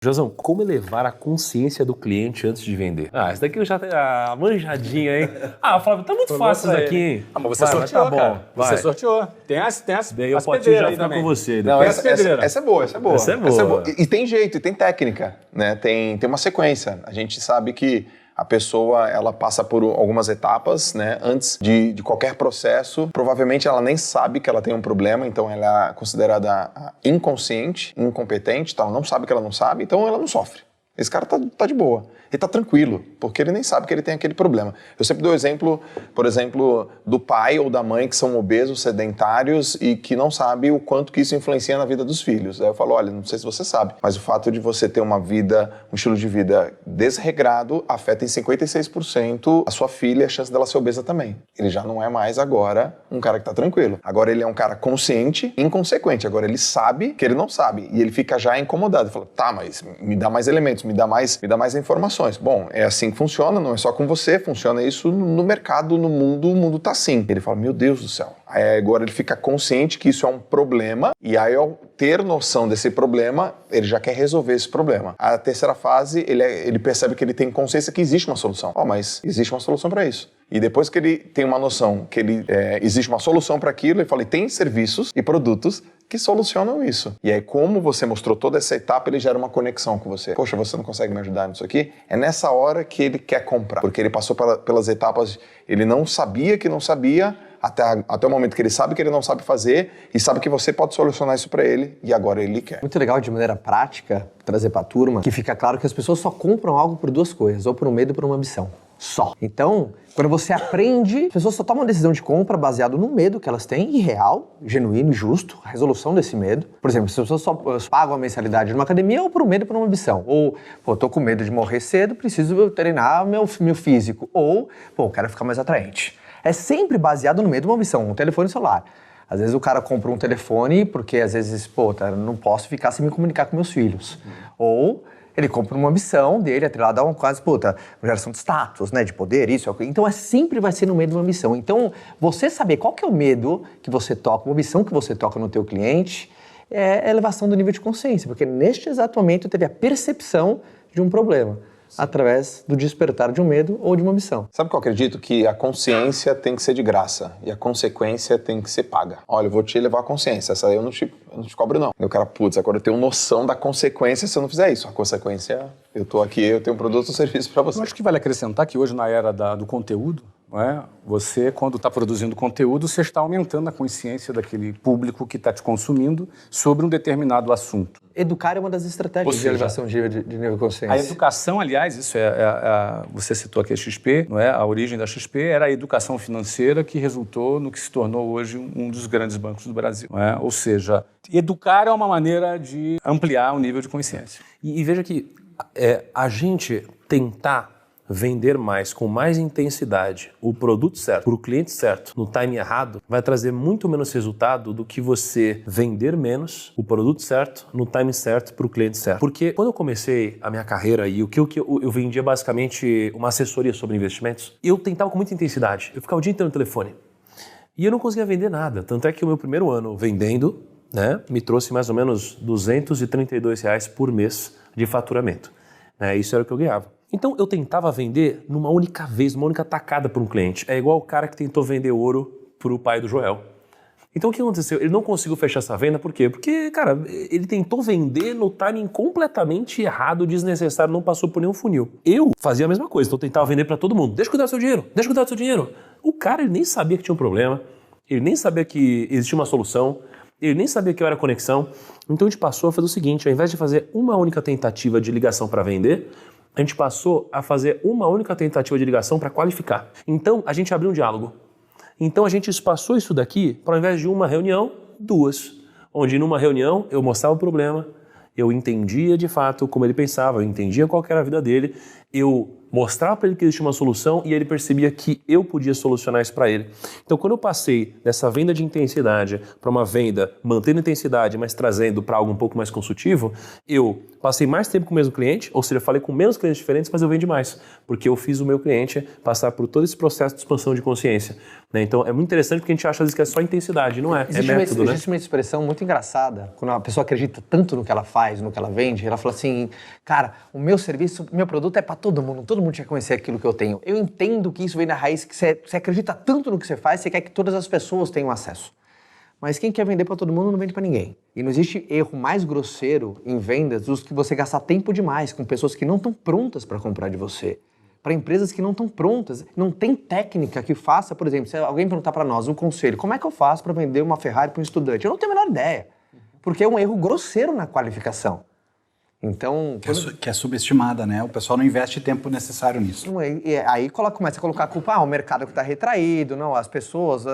Josão, como elevar a consciência do cliente antes de vender? Essa daqui eu já tenho a manjadinha, hein? Flávio, tá muito fácil isso aqui, hein? Mas você sorteou, tá bom, cara. Você sorteou. Tem as daí eu posso já ficar com você. Não, essa é boa. Essa é boa. E tem jeito, e tem técnica, né? Tem uma sequência. A gente sabe que a pessoa, ela passa por algumas etapas, né? Antes de qualquer processo. Provavelmente ela nem sabe que ela tem um problema, então ela é considerada inconsciente, incompetente, ela não sabe que ela não sabe, então ela não sofre. Esse cara tá de boa. Ele tá tranquilo, porque ele nem sabe que ele tem aquele problema. Eu sempre dou exemplo, por exemplo, do pai ou da mãe que são obesos, sedentários e que não sabe o quanto que isso influencia na vida dos filhos. Aí eu falo, olha, não sei se você sabe, mas o fato de você ter um estilo de vida desregrado afeta em 56% a sua filha e a chance dela ser obesa também. Ele já não é mais agora um cara que tá tranquilo. Agora ele é um cara consciente, inconsequente. Agora ele sabe que ele não sabe e ele fica já incomodado. Ele fala, tá, mas me dá mais elementos, me dá mais informações. Bom, é assim que funciona, não é só com você, funciona isso no mercado, no mundo, o mundo tá assim. Ele fala, meu Deus do céu. Aí agora ele fica consciente que isso é um problema e aí ao ter noção desse problema, ele já quer resolver esse problema. A terceira fase, ele percebe que ele tem consciência que existe uma solução. Mas existe uma solução para isso. E depois que ele tem uma noção que existe uma solução para aquilo, ele fala, e tem serviços e produtos que solucionam isso. E aí, como você mostrou toda essa etapa, ele gera uma conexão com você. Poxa, você não consegue me ajudar nisso aqui? É nessa hora que ele quer comprar. Porque ele passou pelas etapas, ele não sabia que não sabia, até o momento que ele sabe que ele não sabe fazer e sabe que você pode solucionar isso para ele e agora ele quer. Muito legal de maneira prática trazer para a turma que fica claro que as pessoas só compram algo por duas coisas, ou por um medo ou por uma ambição. Só. Então, quando você aprende, as pessoas só tomam uma decisão de compra baseado no medo que elas têm, irreal, genuíno e justo, a resolução desse medo. Por exemplo, as pessoas só pagam a mensalidade numa academia ou por um medo ou por uma ambição. Ou, tô com medo de morrer cedo, preciso treinar meu físico. Ou, quero ficar mais atraente. É sempre baseado no medo ou uma ambição, um telefone celular. Às vezes o cara compra um telefone porque às vezes, não posso ficar sem me comunicar com meus filhos. Ou ele compra uma ambição dele, atrelada a uma quase, geração de status, né, de poder, isso. Então sempre vai ser no meio de uma ambição. Então, você saber qual que é o medo que você toca, uma ambição que você toca no teu cliente, é a elevação do nível de consciência, porque neste exato momento teve a percepção de um problema. Através do despertar de um medo ou de uma ambição. Sabe que eu acredito? Que a consciência tem que ser de graça e a consequência tem que ser paga. Olha, eu vou te levar a consciência, essa aí eu não te cobro não. E o cara, agora eu tenho noção da consequência se eu não fizer isso. A consequência, eu tô aqui, eu tenho um produto ou serviço para você. Eu acho que vale acrescentar que hoje na era do conteúdo, você, quando está produzindo conteúdo, você está aumentando a consciência daquele público que está te consumindo sobre um determinado assunto. Educar é uma das estratégias de elevação de nível de consciência. A educação, aliás, isso você citou aqui a XP, a origem da XP era a educação financeira que resultou no que se tornou hoje um dos grandes bancos do Brasil. Ou seja, educar é uma maneira de ampliar o nível de consciência. E veja que a gente tentar vender mais, com mais intensidade, o produto certo, para o cliente certo, no time errado, vai trazer muito menos resultado do que você vender menos o produto certo, no time certo, para o cliente certo. Porque quando eu comecei a minha carreira e o que eu vendia basicamente uma assessoria sobre investimentos, eu tentava com muita intensidade. Eu ficava o dia inteiro no telefone. E eu não conseguia vender nada. Tanto é que o meu primeiro ano vendendo, me trouxe mais ou menos R$232 por mês de faturamento. Isso era o que eu ganhava. Então eu tentava vender numa única vez, numa única tacada para um cliente. É igual o cara que tentou vender ouro para o pai do Joel. Então o que aconteceu? Ele não conseguiu fechar essa venda, por quê? Porque, cara, ele tentou vender no timing completamente errado, desnecessário, não passou por nenhum funil. Eu fazia a mesma coisa, então eu tentava vender para todo mundo. Deixa eu cuidar do seu dinheiro, deixa eu cuidar do seu dinheiro. O cara, ele nem sabia que tinha um problema, ele nem sabia que existia uma solução, ele nem sabia que eu era conexão. Então a gente passou a fazer o seguinte, ao invés de fazer uma única tentativa de ligação para vender, a gente passou a fazer uma única tentativa de ligação para qualificar. Então, a gente abriu um diálogo. Então, a gente espaçou isso daqui para, ao invés de uma reunião, duas. Onde, numa reunião, eu mostrava o problema, eu entendia de fato como ele pensava, eu entendia qual que era a vida dele, eu mostrava para ele que existia uma solução e ele percebia que eu podia solucionar isso para ele. Então, quando eu passei dessa venda de intensidade para uma venda mantendo intensidade, mas trazendo para algo um pouco mais consultivo, eu passei mais tempo com o mesmo cliente, ou seja, eu falei com menos clientes diferentes, mas eu vendi mais, porque eu fiz o meu cliente passar por todo esse processo de expansão de consciência. Né? Então é muito interessante porque a gente acha às vezes que é só intensidade, não é? É método, né? Existe uma expressão muito engraçada, quando a pessoa acredita tanto no que ela faz, no que ela vende, ela fala assim, cara, o meu serviço, o meu produto é para todo mundo tinha que conhecer aquilo que eu tenho. Eu entendo que isso vem da raiz, que você acredita tanto no que você faz, você quer que todas as pessoas tenham acesso. Mas quem quer vender para todo mundo não vende para ninguém. E não existe erro mais grosseiro em vendas do que você gastar tempo demais com pessoas que não estão prontas para comprar de você. Para empresas que não estão prontas, não tem técnica que faça, por exemplo, se alguém perguntar para nós um conselho, como é que eu faço para vender uma Ferrari para um estudante? Eu não tenho a menor ideia, porque é um erro grosseiro na qualificação. Então... Que é subestimada, né? O pessoal não investe tempo necessário nisso. Aí começa a colocar a culpa, o mercado que está retraído, não, as pessoas,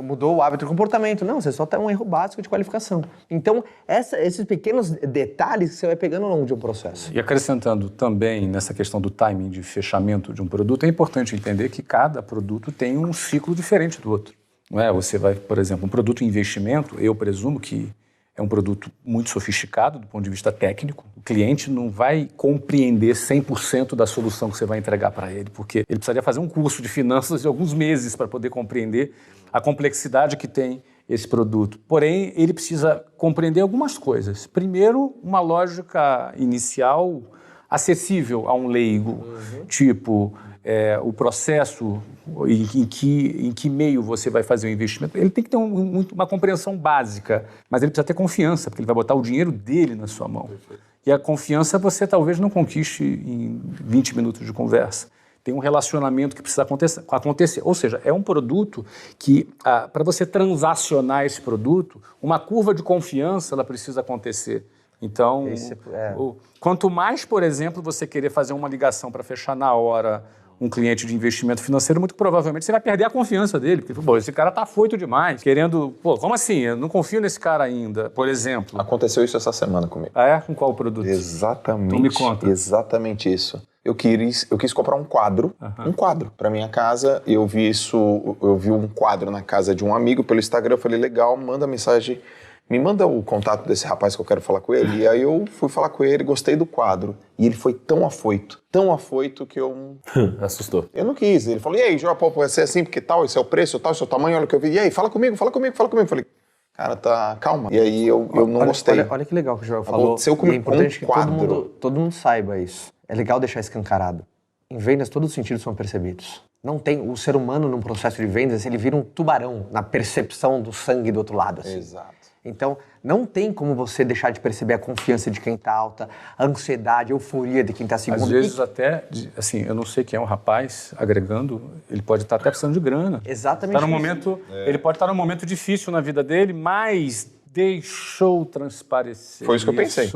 mudou o hábito de comportamento. Não, você só tem um erro básico de qualificação. Então, esses pequenos detalhes que você vai pegando ao longo de um processo. E acrescentando também nessa questão do timing de fechamento de um produto, é importante entender que cada produto tem um ciclo diferente do outro. Não é? Você vai, por exemplo, um produto em investimento, eu presumo que é um produto muito sofisticado do ponto de vista técnico. O cliente não vai compreender 100% da solução que você vai entregar para ele, porque ele precisaria fazer um curso de finanças de alguns meses para poder compreender a complexidade que tem esse produto. Porém, ele precisa compreender algumas coisas. Primeiro, uma lógica inicial acessível a um leigo, tipo o processo em que meio você vai fazer o investimento. Ele tem que ter uma compreensão básica, mas ele precisa ter confiança, porque ele vai botar o dinheiro dele na sua mão. E a confiança você talvez não conquiste em 20 minutos de conversa. Tem um relacionamento que precisa acontecer. Ou seja, é um produto que, para você transacionar esse produto, uma curva de confiança ela precisa acontecer. Então, quanto mais, por exemplo, você querer fazer uma ligação para fechar na hora um cliente de investimento financeiro, muito provavelmente você vai perder a confiança dele. Porque, esse cara tá afoito demais, querendo... como assim? Eu não confio nesse cara ainda, por exemplo. Aconteceu isso essa semana comigo. Ah, é? Com qual produto? Exatamente. Então me conta. Exatamente isso. Eu quis comprar um quadro, para minha casa. Eu vi um quadro na casa de um amigo pelo Instagram. Eu falei, legal, manda mensagem, me manda o contato desse rapaz que eu quero falar com ele. E aí eu fui falar com ele, gostei do quadro. E ele foi tão afoito que eu... Assustou. Eu não quis. Ele falou, e aí, João, vai ser assim, porque tal, esse é o preço, tal, esse é o tamanho, olha o que eu vi. E aí, fala comigo. Eu falei, cara, calma. E aí eu não gostei. Olha que legal que o João falou. Aconteceu comigo, é importante com um quadro. Que todo mundo saiba isso. É legal deixar escancarado. Em vendas, todos os sentidos são percebidos. Não tem o ser humano num processo de vendas, ele vira um tubarão na percepção do sangue do outro lado. Assim. Exato. Então, não tem como você deixar de perceber a confiança de quem está alta, a ansiedade, a euforia de quem está segundo. Às vezes até, assim, eu não sei quem é um rapaz agregando, ele pode estar até precisando de grana. Exatamente. Ele pode estar num momento difícil na vida dele, mas deixou transparecer. Foi isso que eu pensei.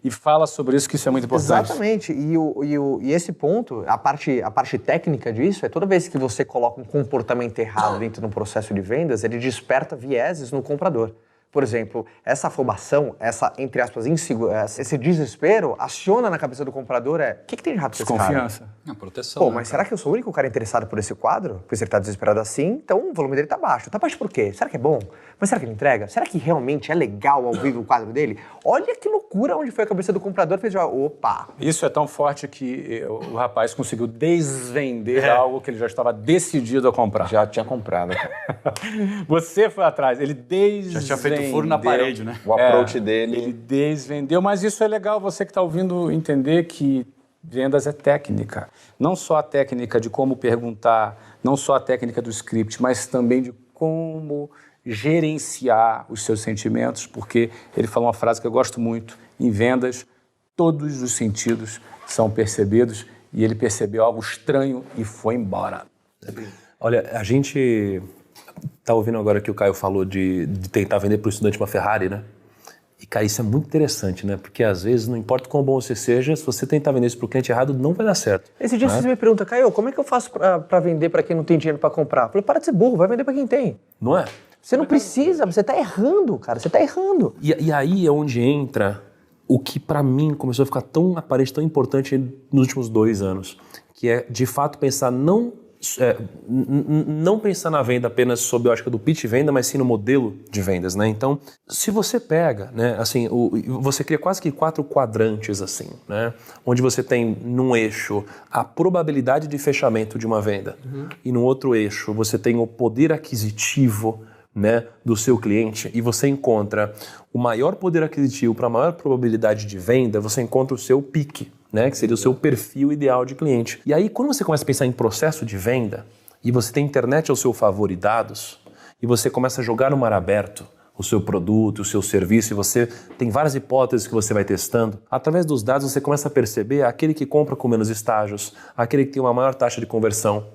E fala sobre isso, que isso é muito importante. Exatamente. E esse ponto, a parte técnica disso, é toda vez que você coloca um comportamento errado dentro de um processo de vendas, ele desperta vieses no comprador. Por exemplo, essa afobação, essa, entre aspas, insegurança, esse desespero, aciona na cabeça do comprador o que tem de errado com esse cara? Desconfiança. Proteção. Mas será que eu sou o único cara interessado por esse quadro? Porque se ele está desesperado assim, então o volume dele está baixo. Está baixo por quê? Será que é bom? Mas será que ele entrega? Será que realmente é legal ao vivo o quadro dele? Olha que loucura onde foi a cabeça do comprador. Fez opa! Isso é tão forte que o rapaz conseguiu desvender algo que ele já estava decidido a comprar. Já tinha comprado. Você foi atrás, ele desvendeu. Já tinha feito furo na parede, né? O approach dele. Ele desvendeu, mas isso é legal você que está ouvindo entender que vendas é técnica. Não só a técnica de como perguntar, não só a técnica do script, mas também de como gerenciar os seus sentimentos, porque ele falou uma frase que eu gosto muito, em vendas, todos os sentidos são percebidos, e ele percebeu algo estranho e foi embora. Olha, a gente tá ouvindo agora que o Caio falou de tentar vender para o estudante uma Ferrari, né? E, cara, isso é muito interessante, né? Porque, às vezes, não importa quão bom você seja, se você tentar vender isso para o cliente errado, não vai dar certo. Esse dia você me pergunta, Caio, como é que eu faço para vender para quem não tem dinheiro para comprar? Eu falei, para de ser burro, vai vender para quem tem. Não é? Você não precisa, você tá errando, cara, você tá errando. E aí é onde entra o que, para mim, começou a ficar tão aparente, tão importante nos últimos 2 anos, que é, de fato, pensar não não pensar na venda apenas sob a ótica do pitch venda, mas sim no modelo de vendas, né? Então, se você pega, né, assim, você cria quase que 4 quadrantes, assim, né? Onde você tem num eixo a probabilidade de fechamento de uma venda e no outro eixo você tem o poder aquisitivo, né, do seu cliente, e você encontra o maior poder aquisitivo para a maior probabilidade de venda, você encontra o seu pique, né, que seria o seu perfil ideal de cliente. E aí, quando você começa a pensar em processo de venda, e você tem internet ao seu favor e dados, e você começa a jogar no mar aberto o seu produto, o seu serviço, e você tem várias hipóteses que você vai testando, através dos dados você começa a perceber aquele que compra com menos estágios, aquele que tem uma maior taxa de conversão.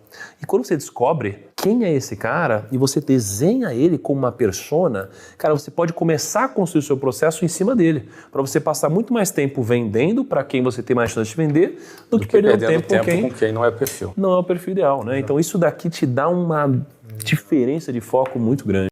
E quando você descobre quem é esse cara e você desenha ele como uma persona, cara, você pode começar a construir o seu processo em cima dele, para você passar muito mais tempo vendendo para quem você tem mais chance de vender do que perdendo tempo com quem não é perfil. Não é o perfil ideal, né? Então isso daqui te dá uma diferença de foco muito grande.